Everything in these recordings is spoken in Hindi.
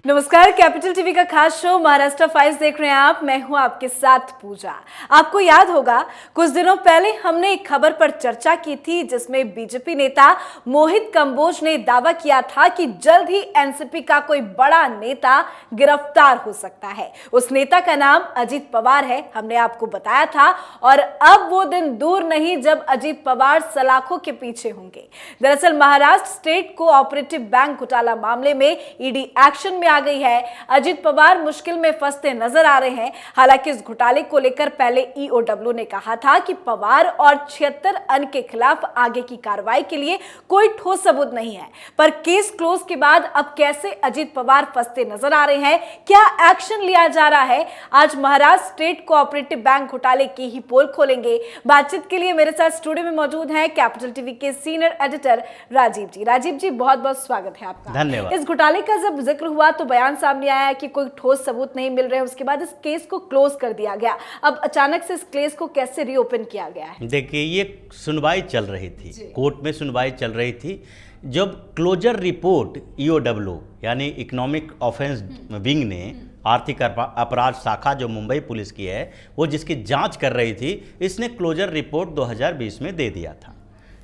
नमस्कार, कैपिटल टीवी का खास शो महाराष्ट्र फाइल्स देख रहे हैं आप। मैं हूं आपके साथ पूजा। आपको याद होगा कुछ दिनों पहले हमने एक खबर पर चर्चा की थी जिसमें बीजेपी नेता मोहित कंबोज ने दावा किया था कि जल्द ही एनसीपी का कोई बड़ा नेता गिरफ्तार हो सकता है। उस नेता का नाम अजीत पवार है, हमने आपको बताया था। और अब वो दिन दूर नहीं जब अजीत पवार सलाखों के पीछे होंगे। दरअसल महाराष्ट्र स्टेट कोऑपरेटिव बैंक घोटाला मामले में ईडी एक्शन में आ गई है। अजीत पवार मुश्किल में फंसते नजर आ रहे हैं। हालांकि इस घोटाले को लेकर पहले ईओडब्ल्यू ने कहा था कि पवार और 76 अन्य के खिलाफ आगे की कार्रवाई के लिए कोई ठोस सबूत नहीं है। पर केस क्लोज के बाद अब कैसे अजीत पवार फंसते नजर आ रहे हैं, क्या एक्शन लिया जा रहा है, आज महाराष्ट्र स्टेट कोऑपरेटिव बैंक घोटाले की ही पोल खोलेंगे। बातचीत के लिए मेरे साथ स्टूडियो में मौजूद हैं कैपिटल टीवी के सीनियर एडिटर राजीव जी। राजीव जी, बहुत बहुत स्वागत है आपका। धन्यवाद। इस घोटाले का जब जिक्र हुआ तो बयान सामने आया कि कोई ठोस सबूत नहीं मिल रहे, उसके बाद इस केस को क्लोज कर दिया गया। अब अचानक से इस केस को कैसे रीओपन किया गया है? देखिए, ये सुनवाई चल रही थी, कोर्ट में सुनवाई चल रही थी। जब क्लोजर रिपोर्ट ईओडब्ल्यू यानी इकोनॉमिक ऑफेंस विंग ने आर्थिक अपराध शाखा जो मुंबई पुलिस की है, वो जिसकी जांच कर रही थी, इसने क्लोजर रिपोर्ट 2020 में दे दिया था।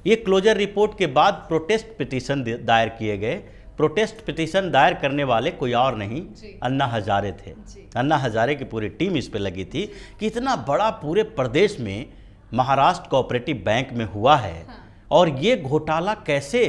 ये क्लोजर रिपोर्ट के बाद प्रोटेस्ट पिटीशन दायर किए गए। प्रोटेस्ट पिटीशन दायर करने वाले कोई और नहीं, अन्ना हजारे थे। अन्ना हजारे की पूरी टीम इस पे लगी थी कि इतना बड़ा पूरे प्रदेश में महाराष्ट्र कोऑपरेटिव बैंक में हुआ है और ये घोटाला कैसे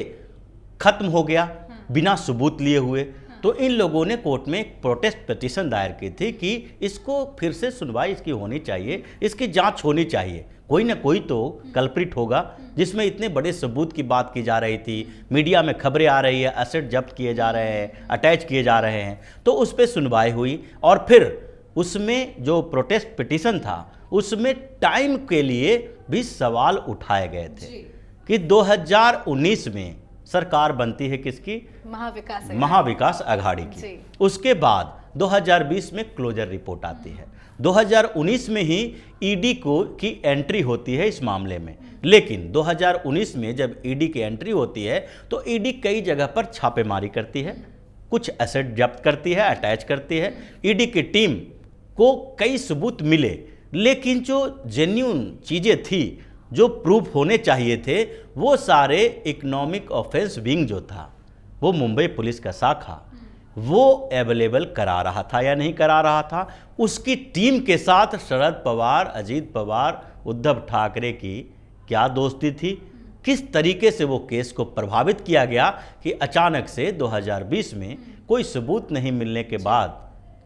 खत्म हो गया बिना सबूत लिए हुए। तो इन लोगों ने कोर्ट में एक प्रोटेस्ट पिटीशन दायर की थी कि इसको फिर से सुनवाई इसकी होनी चाहिए, इसकी जांच होनी चाहिए। कोई ना कोई तो कल्प्रिट होगा। जिसमें इतने बड़े सबूत की बात की जा रही थी, मीडिया में खबरें आ रही है, एसेट जब्त किए जा रहे हैं, अटैच किए जा रहे हैं, तो उस पर सुनवाई हुई। और फिर उसमें जो प्रोटेस्ट पिटीशन था उसमें टाइम के लिए भी सवाल उठाए गए थे कि 2019 में सरकार बनती है किसकी? महाविकास अघाड़ी की। उसके बाद 2020 में क्लोजर रिपोर्ट आती है। 2019 में ही ईडी की एंट्री होती है इस मामले में। लेकिन 2019 में जब ईडी की एंट्री होती है तो ईडी कई जगह पर छापेमारी करती है, कुछ एसेट जब्त करती है, अटैच करती है। ईडी की टीम को कई सबूत मिले, लेकिन जो जेन्युइन चीज़ें थी, जो प्रूफ होने चाहिए थे, वो सारे इकोनॉमिक ऑफेंस विंग जो था, वो मुंबई पुलिस का शाखा, वो अवेलेबल करा रहा था या नहीं करा रहा था। उसकी टीम के साथ शरद पवार, अजीत पवार, उद्धव ठाकरे की क्या दोस्ती थी, किस तरीके से वो केस को प्रभावित किया गया कि अचानक से 2020 में कोई सबूत नहीं मिलने के बाद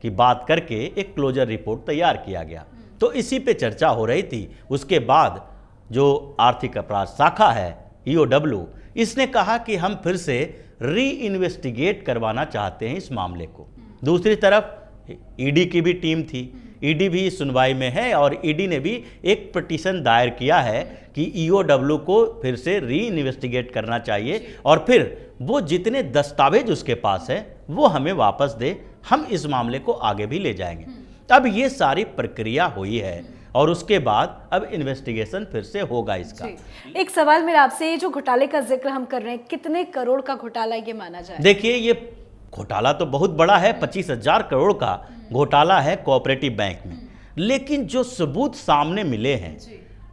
की बात करके एक क्लोजर रिपोर्ट तैयार किया गया। तो इसी पे चर्चा हो रही थी। उसके बाद जो आर्थिक अपराध शाखा है ईओडब्ल्यू, इसने कहा कि हम फिर से री इन्वेस्टिगेट करवाना चाहते हैं इस मामले को। दूसरी तरफ ईडी की भी टीम थी, ईडी भी सुनवाई में है और ईडी ने भी एक पिटीशन दायर किया है कि ईओडब्ल्यू को फिर से री इन्वेस्टिगेट करना चाहिए और फिर वो जितने दस्तावेज उसके पास है वो हमें वापस दे, हम इस मामले को आगे भी ले जाएंगे। अब ये सारी प्रक्रिया हुई है और उसके बाद अब इन्वेस्टिगेशन फिर से होगा इसका। एक सवाल मेरा आपसे, ये जो घोटाले का जिक्र हम कर रहे हैं, कितने करोड़ का घोटाला ये माना जाए? देखिए, ये घोटाला तो बहुत बड़ा है, 25,000 करोड़ का घोटाला है कोऑपरेटिव बैंक में। लेकिन जो सबूत सामने मिले हैं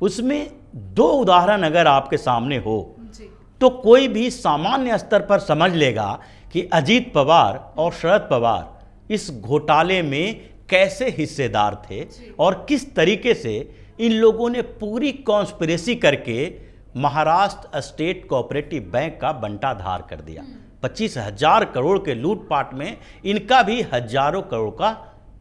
उसमें दो उदाहरण अगर आपके सामने हो तो कोई भी सामान्य स्तर पर समझ लेगा कि अजीत पवार और शरद पवार इस घोटाले में कैसे हिस्सेदार थे और किस तरीके से इन लोगों ने पूरी कॉन्स्पिरेसी करके महाराष्ट्र स्टेट कोऑपरेटिव बैंक का बंटाधार कर दिया। 25,000 करोड़ के लूटपाट में इनका भी हजारों करोड़ का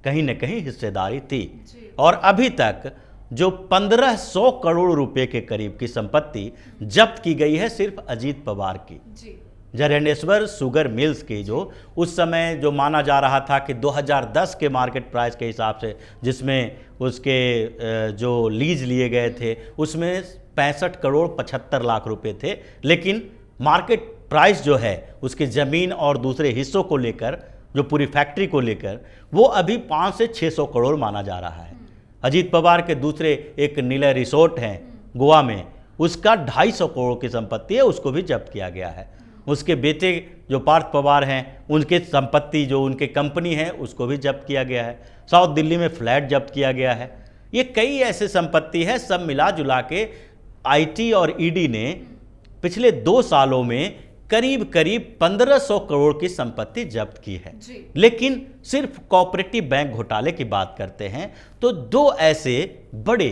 कहीं न कहीं हिस्सेदारी थी। और अभी तक जो 1500 करोड़ रुपए के करीब की संपत्ति जब्त की गई है सिर्फ अजीत पवार की। जरंडेश्वर शुगर मिल्स की, जो उस समय जो माना जा रहा था कि 2010 के मार्केट प्राइस के हिसाब से, जिसमें उसके जो लीज लिए गए थे उसमें 65 करोड़ 75 लाख रुपए थे। लेकिन मार्केट प्राइस जो है उसकी ज़मीन और दूसरे हिस्सों को लेकर, जो पूरी फैक्ट्री को लेकर, वो अभी 500 से 600 करोड़ माना जा रहा है। अजीत पवार के दूसरे एक नीला रिसोर्ट हैं गोवा में, उसका 250 करोड़ की संपत्ति है, उसको भी जब्त किया गया है। उसके बेटे जो पार्थ पवार हैं उनके संपत्ति जो उनके कंपनी है उसको भी जब्त किया गया है। साउथ दिल्ली में फ्लैट जब्त किया गया है। ये कई ऐसे संपत्ति है, सब मिला जुला के आईटी और ईडी ने पिछले 2 सालों में करीब करीब 1500 करोड़ की संपत्ति जब्त की है। लेकिन सिर्फ कोऑपरेटिव बैंक घोटाले की बात करते हैं तो 2 ऐसे बड़े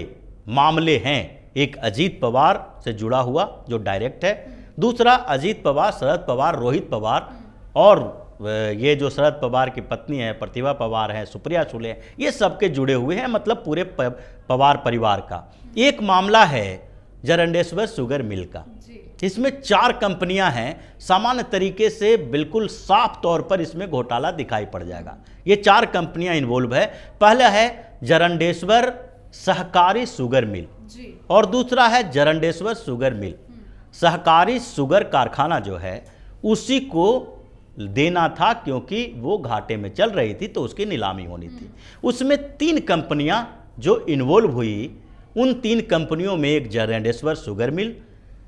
मामले हैं। एक अजीत पवार से जुड़ा हुआ जो डायरेक्ट है, दूसरा अजीत पवार, शरद पवार, रोहित पवार और ये जो शरद पवार की पत्नी है प्रतिभा पवार है, सुप्रिया सुले हैं, ये सबके जुड़े हुए हैं, मतलब पूरे पवार परिवार का। एक मामला है जरंडेश्वर शुगर मिल का। इसमें 4 कंपनियां हैं। सामान्य तरीके से बिल्कुल साफ तौर पर इसमें घोटाला दिखाई पड़ जाएगा। ये 4 कंपनियां इन्वॉल्व है। पहला है जरंडेश्वर सहकारी शुगर मिल और दूसरा है जरंडेश्वर शुगर मिल। सहकारी शुगर कारखाना जो है उसी को देना था क्योंकि वो घाटे में चल रही थी तो उसकी नीलामी होनी थी। उसमें 3 कंपनियां जो इन्वॉल्व हुई, उन 3 कंपनियों में एक जरंडेश्वर शुगर मिल,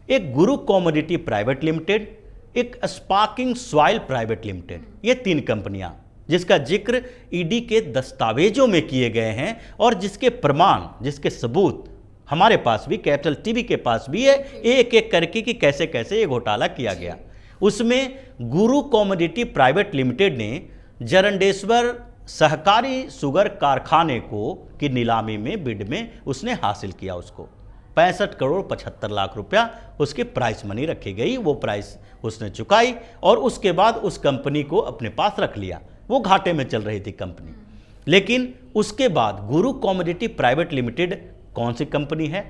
एक गुरु कमोडिटी प्राइवेट लिमिटेड, एक स्पार्किंग सॉइल प्राइवेट लिमिटेड, ये 3 कंपनियां जिसका जिक्र ईडी के दस्तावेजों में किए गए हैं और जिसके प्रमाण, जिसके सबूत हमारे पास भी, कैपिटल टीवी के पास भी है, एक एक करके कि कैसे कैसे ये घोटाला किया गया। उसमें गुरु कमोडिटी प्राइवेट लिमिटेड ने जरंडेश्वर सहकारी शुगर कारखाने को की नीलामी में बिड में उसने हासिल किया। उसको 65 करोड़ 75 लाख रुपया उसकी प्राइस मनी रखी गई। वो प्राइस उसने चुकाई और उसके बाद उस कंपनी को अपने पास रख लिया। वो घाटे में चल रही थी कंपनी। लेकिन उसके बाद गुरु कमोडिटी प्राइवेट लिमिटेड कौन सी कंपनी है?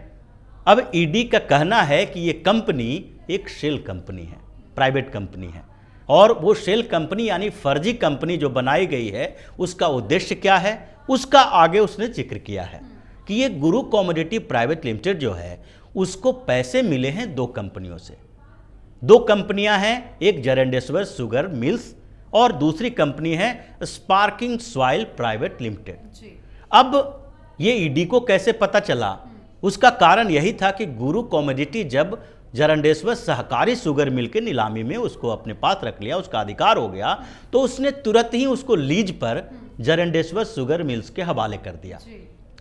अब ईडी का कहना है कि ये कंपनी एक शेल कंपनी है, प्राइवेट कंपनी है। और वो शेल कंपनी यानी फर्जी कंपनी जो बनाई गई है उसका उद्देश्य क्या है, उसका आगे उसने जिक्र किया है कि ये गुरु कमोडिटी प्राइवेट लिमिटेड जो है उसको पैसे मिले हैं 2 कंपनियों से। 2 कंपनियां हैं, एक जरंडेश्वर शुगर मिल्स और दूसरी कंपनी है स्पार्किंग सॉइल प्राइवेट लिमिटेड। अब ये ईडी को कैसे पता चला? उसका कारण यही था कि गुरु कमोडिटी जब जरंडेश्वर सहकारी शुगर मिल के नीलामी में उसको अपने पास रख लिया, उसका अधिकार हो गया, तो उसने तुरंत ही उसको लीज पर जरंडेश्वर शुगर मिल्स के हवाले कर दिया।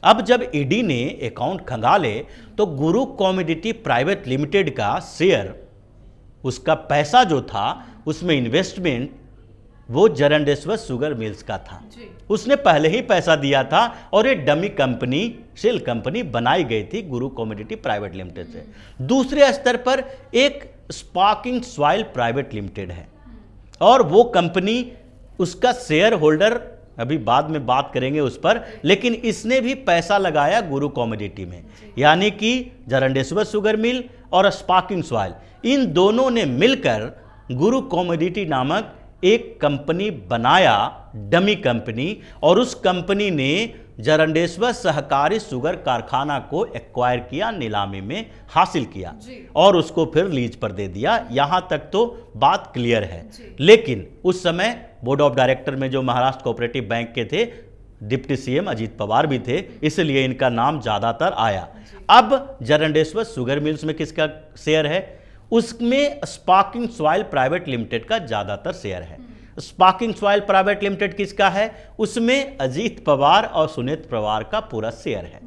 अब जब ईडी ने अकाउंट खंगाले तो गुरु कमोडिटी प्राइवेट लिमिटेड का शेयर, उसका पैसा जो था उसमें इन्वेस्टमेंट वो जरंडेश्वर शुगर मिल्स का था। उसने पहले ही पैसा दिया था और ये डमी कंपनी, शेल कंपनी बनाई गई थी गुरु कमोडिटी प्राइवेट लिमिटेड से। दूसरे स्तर पर एक स्पार्किंग सॉइल प्राइवेट लिमिटेड है और वो कंपनी, उसका शेयर होल्डर, अभी बाद में बात करेंगे उस पर, लेकिन इसने भी पैसा लगाया गुरु कमोडिटी में, यानी कि जरंडेश्वर शुगर मिल और स्पार्किंग सॉइल, इन दोनों ने मिलकर गुरु कमोडिटी नामक एक कंपनी बनाया, डमी कंपनी, और उस कंपनी ने जरंडेश्वर सहकारी शुगर कारखाना को एक्वायर किया, नीलामी में हासिल किया और उसको फिर लीज पर दे दिया। यहां तक तो बात क्लियर है। लेकिन उस समय बोर्ड ऑफ डायरेक्टर में जो महाराष्ट्र कोऑपरेटिव बैंक के थे, डिप्टी सीएम अजीत पवार भी थे, इसलिए इनका नाम ज्यादातर आया। अब जरंडेश्वर शुगर मिल्स में किसका शेयर है? उसमें स्पार्किंग सॉइल प्राइवेट लिमिटेड का ज्यादातर शेयर है। स्पार्किंग सॉइल प्राइवेट लिमिटेड किसका है? उसमें अजीत पवार और सुनीत पवार का पूरा शेयर है।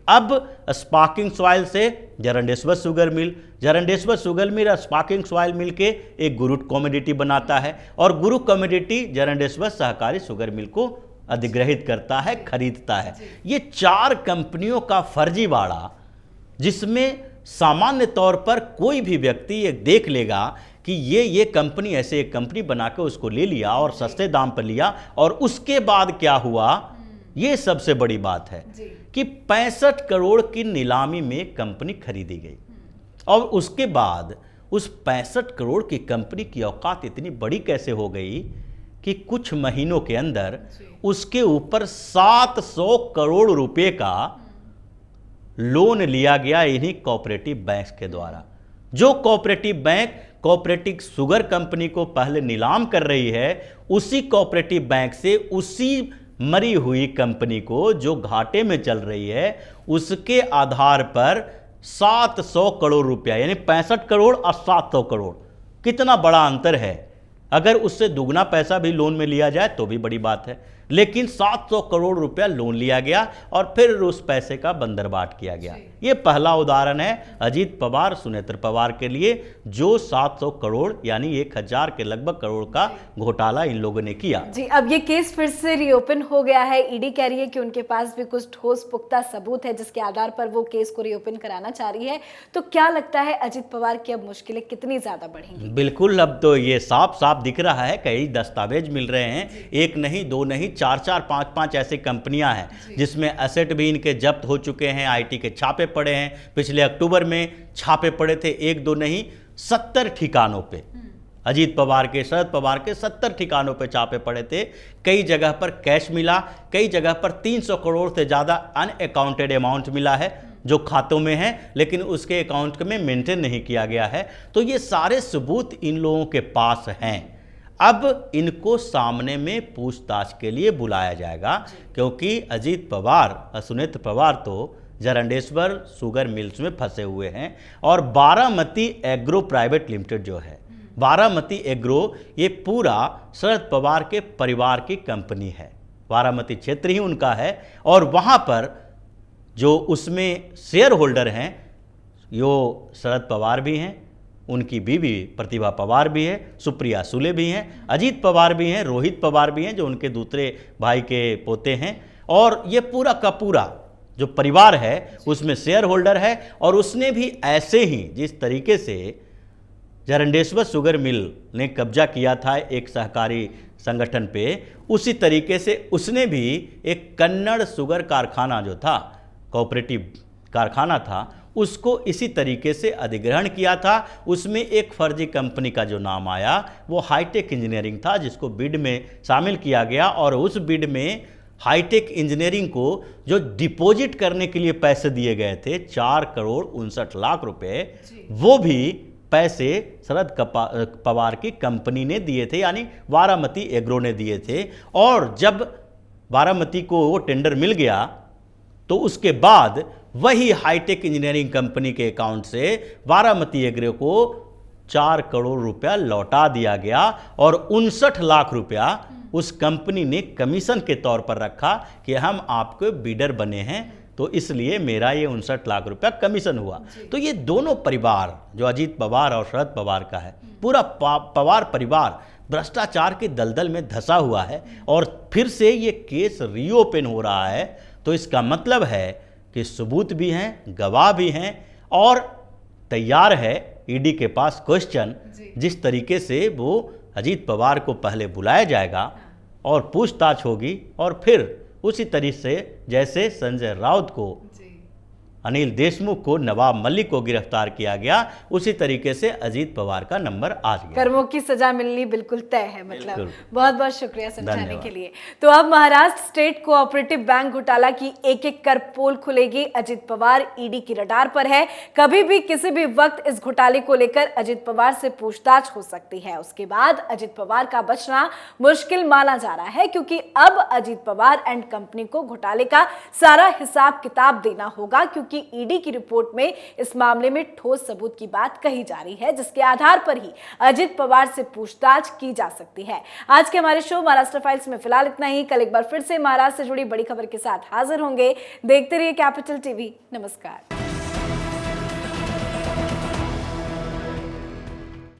अब स्पार्किंग सॉइल से Jarandeshwar sugar mill, Jarandeshwar sugar mill और स्पार्किंग सॉइल मिल के एक गुरु कमोडिटी बनाता है और गुरु कमोडिटी जरंडेश्वर सहकारी शुगर मिल को अधिग्रहित करता है, खरीदता है। ये 4 कंपनियों का फर्जीवाड़ा, जिसमें सामान्य तौर पर कोई भी व्यक्ति ये देख लेगा कि ये कंपनी ऐसे एक कंपनी बना के उसको ले लिया और सस्ते दाम पर लिया, और उसके बाद क्या हुआ, ये सबसे बड़ी बात है कि 65 करोड़ की नीलामी में कंपनी खरीदी गई और उसके बाद उस 65 करोड़ की कंपनी की औकात इतनी बड़ी कैसे हो गई कि कुछ महीनों के अंदर उसके ऊपर 700 करोड़ रुपए का लोन लिया गया इन्हीं कोऑपरेटिव बैंक के द्वारा। जो cooperative bank cooperative sugar company को पहले नीलाम कर रही है, उसी कोऑपरेटिव बैंक से उसी मरी हुई कंपनी को जो घाटे में चल रही है, उसके आधार पर 700 करोड़ रुपया, यानी 65 करोड़ और 700 करोड़ कितना बड़ा अंतर है। अगर उससे दुगना पैसा भी लोन में लिया जाए तो भी बड़ी बात है, लेकिन 700 करोड़ रुपया लोन लिया गया और फिर उस पैसे का बंदरबाट किया गया। ये पहला उदाहरण है अजीत पवार सुनेत्र पवार के लिए, जो 700 करोड़ यानी 1000 के लगभग करोड़ का घोटाला इन लोगों ने किया। जी, अब ये केस फिर से रीओपन हो गया है। ईडी कह रही है कि उनके पास भी कुछ ठोस पुख्ता सबूत है जिसके आधार पर वो केस को रीओपन कराना चाह रही है। तो क्या लगता है अजीत पवार की अब मुश्किलें कितनी ज्यादा बढ़ेंगी? बिल्कुल, अब तो ये साफ साफ दिख रहा है, कई दस्तावेज मिल रहे हैं, एक नहीं दो नहीं 4-4 5-5 ऐसी कंपनियां हैं जिसमें एसेट भी इनके जब्त हो चुके हैं। आईटी के छापे पड़े हैं, पिछले अक्टूबर में छापे पड़े थे, एक दो नहीं 70 ठिकानों पे। अजीत पवार के, शरद पवार के 70 ठिकानों पे छापे पड़े थे। कई जगह पर कैश मिला, कई जगह पर 300 करोड़ से ज़्यादा अनअकाउंटेड अमाउंट मिला है जो खातों में है, लेकिन उसके अकाउंट में मेंटेन नहीं किया गया है। तो ये सारे सबूत इन लोगों के पास हैं। अब इनको सामने में पूछताछ के लिए बुलाया जाएगा, क्योंकि अजीत पवार, सुनेत्र पवार तो जरंडेश्वर शुगर मिल्स में फंसे हुए हैं। और बारामती एग्रो प्राइवेट लिमिटेड जो है, बारामती एग्रो, ये पूरा शरद पवार के परिवार की कंपनी है, बारामती क्षेत्र ही उनका है। और वहाँ पर जो उसमें शेयर होल्डर हैं, यो शरद पवार भी हैं, उनकी बीवी प्रतिभा पवार भी है, सुप्रिया सुले भी हैं, अजीत पवार भी हैं, रोहित पवार भी हैं जो उनके दूसरे भाई के पोते हैं। और ये पूरा का पूरा जो परिवार है उसमें शेयर होल्डर है। और उसने भी ऐसे ही, जिस तरीके से जरंडेश्वर शुगर मिल ने कब्जा किया था एक सहकारी संगठन पे, उसी तरीके से उसने भी एक कन्नड़ शुगर कारखाना जो था, कोऑपरेटिव कारखाना था, उसको इसी तरीके से अधिग्रहण किया था। उसमें एक फर्जी कंपनी का जो नाम आया वो हाईटेक इंजीनियरिंग था, जिसको बिड में शामिल किया गया। और उस बिड में हाईटेक इंजीनियरिंग को जो डिपॉजिट करने के लिए पैसे दिए गए थे 4 करोड़ 59 लाख रुपए, वो भी पैसे शरद पवार की कंपनी ने दिए थे, यानी बारामती एग्रो ने दिए थे। और जब बारामती को वो टेंडर मिल गया तो उसके बाद वही हाईटेक इंजीनियरिंग कंपनी के अकाउंट से बारामती एग्रो को 4 करोड़ रुपया लौटा दिया गया। और 59 लाख रुपया उस कंपनी ने कमीशन के तौर पर रखा कि हम आपके बिडर बने हैं, तो इसलिए मेरा ये 59 लाख रुपया कमीशन हुआ। तो ये दोनों परिवार, जो अजीत पवार और शरद पवार का है, पूरा पवार परिवार भ्रष्टाचार के दलदल में धंसा हुआ है। और फिर से ये केस रीओपन हो रहा है, तो इसका मतलब है कि सबूत भी हैं, गवाह भी हैं, और तैयार है ईडी के पास क्वेश्चन। जिस तरीके से वो अजीत पवार को पहले बुलाया जाएगा और पूछताछ होगी, और फिर उसी तरीके से जैसे संजय राउत को, अनिल देशमुख को, नवाब मलिक को गिरफ्तार किया गया, उसी तरीके से अजीत पवार का नंबर आ गया। कर्मों की सजा मिलनी बिल्कुल तय है, मतलब। बहुत बहुत शुक्रिया समझाने के लिए। तो अब महाराष्ट्र स्टेट कोऑपरेटिव बैंक घोटाला की एक एक कर पोल खुलेगी। अजीत पवार ईडी की रडार पर है। कभी भी किसी भी वक्त इस घोटाले को लेकर अजीत पवार से पूछताछ हो सकती है। उसके बाद अजीत पवार का बचना मुश्किल माना जा रहा है, क्योंकि अब अजीत पवार एंड कंपनी को घोटाले का सारा हिसाब किताब देना होगा, क्योंकि ईडी की रिपोर्ट में इस मामले में ठोस सबूत की बात कही जा रही है, जिसके आधार पर ही अजीत पवार से पूछताछ की जा सकती है। आज के हमारे शो महाराष्ट्र फाइल्स में फिलहाल इतना ही। कल एक बार फिर से महाराष्ट्र से जुड़ी बड़ी खबर के साथ हाजिर होंगे। देखते रहिए कैपिटल टीवी। नमस्कार।